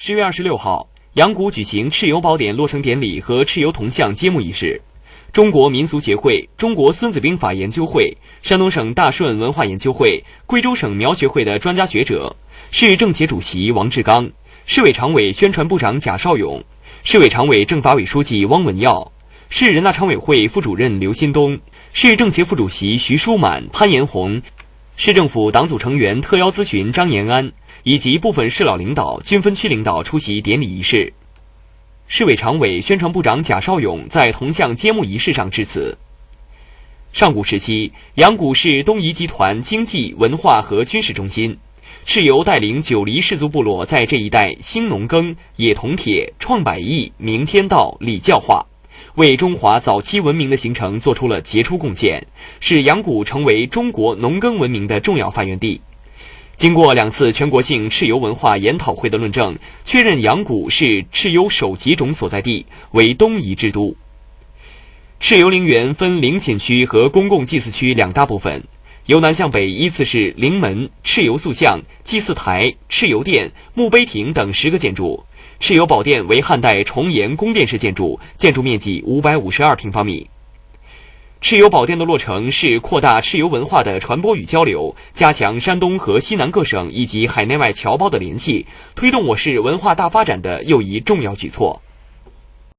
10月26号，阳谷举行蚩尤宝典落成典礼和蚩尤铜像揭幕仪式。中国民俗协会、中国孙子兵法研究会、山东省大顺文化研究会、贵州省苗学会的专家学者，市政协主席王志刚、市委常委宣传部长贾绍勇、市委常委政法委书记汪文耀、市人大常委会副主任刘新东、市政协副主席徐书满、潘延红、市政府党组成员特邀咨询张延安以及部分市老领导、军分区领导出席典礼仪式。市委常委、宣传部长贾绍勇在铜像揭幕仪式上致辞。上古时期，阳谷是东夷集团经济、文化和军事中心。蚩尤带领九黎氏族部落在这一带兴农耕、冶铜铁、创百艺、明天道、礼教化，为中华早期文明的形成做出了杰出贡献，使阳谷成为中国农耕文明的重要发源地。经过2次全国性蚩尤文化研讨会的论证，确认阳谷是蚩尤首集中所在地，为东夷之都。蚩尤陵园分陵寝区和公共祭祀区2大部分，由南向北依次是陵门、蚩尤塑像、祭祀台、蚩尤殿、墓碑亭等10个建筑。蚩尤宝殿为汉代重檐宫殿式建筑，建筑面积552平方米。蚩尤宝殿的落成是扩大蚩尤文化的传播与交流，加强山东和西南各省以及海内外侨胞的联系，推动我市文化大发展的又一重要举措。